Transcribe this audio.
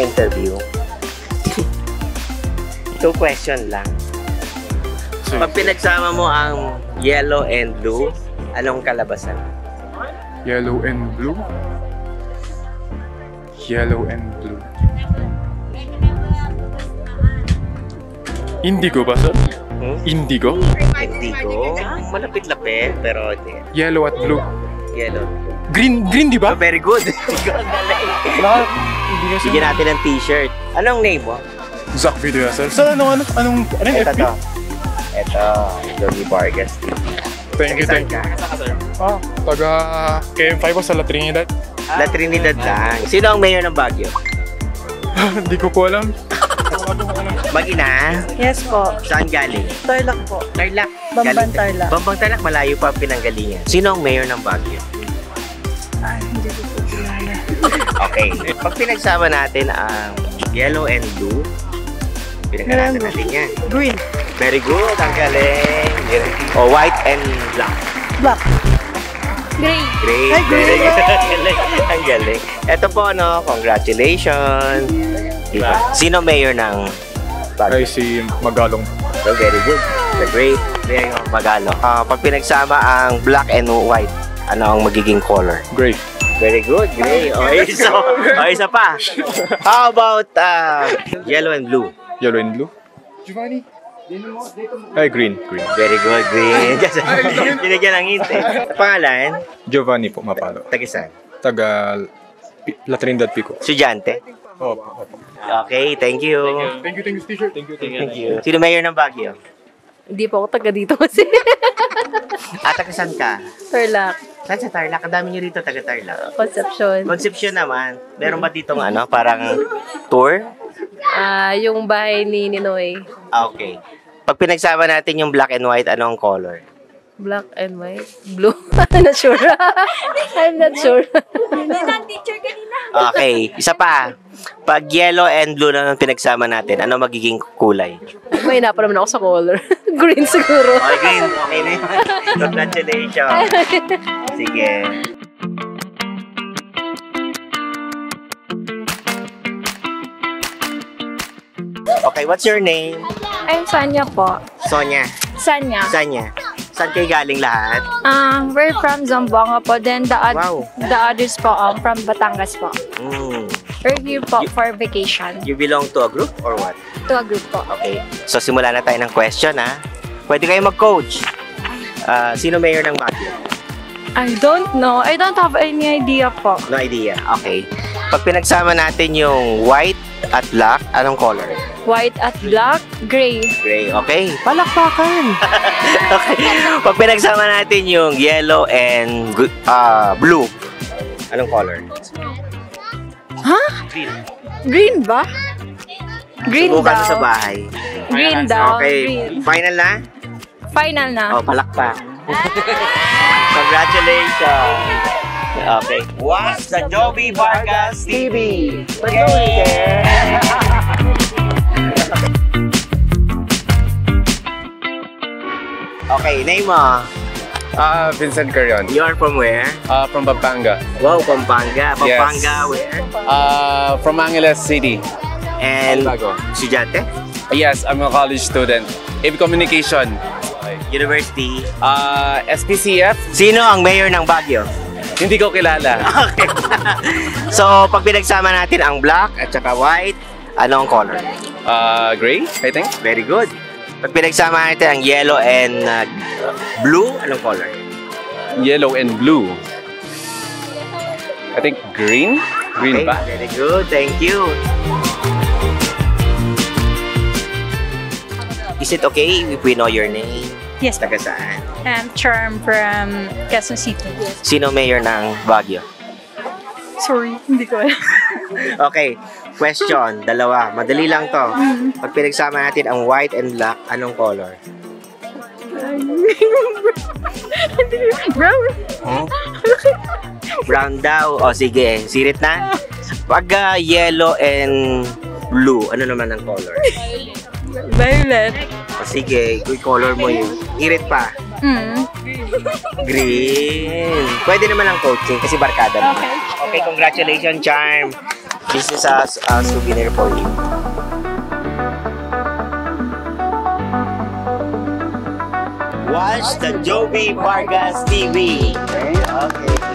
interview. 2 question lang. Pag pinagsama mo ang yellow and blue, anong kalabasan? Yellow and blue? Yellow and blue. Indigo ba, sir? Indigo? Indigo? Malapit-lapit, pero hindi. Yellow at blue. Yellow. Green di ba? Oh, very good. Bigyan natin ng t-shirt. Anong name mo? Zach Video, sir. Sir, anong Ito FB? to. Ito, Johnny Vargas. Thank you. Taga KM5 ko sa La Trinidad. La Trinidad lang. Sino ang mayor ng Baguio? Hindi ko po alam. Mag-ina? Yes po. Saan galing? Tarlac po. Tarlac. Bamban Tarlac. Bamban Tarlac, malayo pa ang pinanggalingan. Sino ang mayor ng Baguio? Hindi ko po kilala. Okay. Pag pinagsama natin ang yellow and blue, pinagkalatan natin yan. Green. Very good. Ang galing. O, white and black. Black. Gray. Great. Ay, Very great. good. Ang galing. Ito po, congratulations. Diba? Sino mayor ng Baguio? Ay, si Magalong. Oh, very good. The great Mayor Magalo. Pag pinagsama ang black and white, ano ang magiging color? Gray. Very good, gray. Isa pa. How about yellow and blue? Yellow and blue? Giovanni? Ay, green. Very good, green. Binigyan ng hint eh. Pangalan? Giovanni po, Mapalo. Tagisan? Taga La Trinidad Pico. Estudyante? Opo. Okay, thank you. Thank you, t-shirt. Thank you. Sino mayor ng Baguio? Hindi po ako taga dito kasi. Tagisan ka? Tarlac. Saan sa Tarlac? Ang dami niyo rito, taga Tarlac. Concepcion. Concepcion naman. Meron ba ditong parang tour? Yung bahay ni Ninoy. Okay. Pag pinagsama natin yung black and white, anong color? Black and white. Blue. I'm not sure. I'm not sure. Teacher kanina. Okay. Isa pa. Pag yellow and blue naman pinagsama natin, ano magiging kulay? May pa naman ako sa color. Green siguro. Okay, green. Okay na yun. Congratulations. Sige. Okay, what's your name? I'm Sanya po. Sonia. Sanya. Saan kayo galing lahat? We're from Zamboanga po. Then the others po from Batangas po. We're here po for vacation. You belong to a group or what? To a group po. Okay. So, simula na tayo ng question, ha? Pwede kayo mag-coach. Sino mayor ng Baguio? I don't know. I don't have any idea po. No idea. Okay. Pag pinagsama natin yung white at black, anong color? White at black, gray. Gray. Okay. Palakpakan. Okay. Pag pinagsama natin yung yellow and blue, anong color? Huh? Green ba? Green Subukan daw. sa bahay. Green daw. Okay. Green. Final na? Final na. Oh, palakpak. Congratulations. Okay. Watch the Joby Vargas TV. Okay, name mo? Vincent Carrion. You are from where? From Pampanga. Wow, Pampanga. Pampanga, Yes. where? From Angeles City. And Bago. estudyante? Yes, I'm a college student. AV Communication. University. SPCF? Sino ang mayor ng Baguio? Hindi ko kilala. Okay. So, pag pinagsama natin ang black at saka white, anong color? Gray, I think. Very good. Pag pinagsama natin ang yellow and blue, anong color? Yellow and blue. I think green? Green Okay, ba? very good. Thank you. Is it okay if we know your name? Yes. Taga saan? I'm Charm from Quezon City. Sino mayor ng Baguio? Sorry, hindi ko alam. Okay, question, dalawa. Madali lang to. Pag pinagsama natin ang white and black, anong color? Brown. Brown daw. O sige, sirit na. Pag yellow and blue, ano naman ang color? Violet. O sige, i-color mo yun. Irit pa. Green. Pwede naman ang coaching kasi barkada naman. Okay, congratulations, Charm. This is a souvenir for you. Watch the Joby Vargas TV. Okay.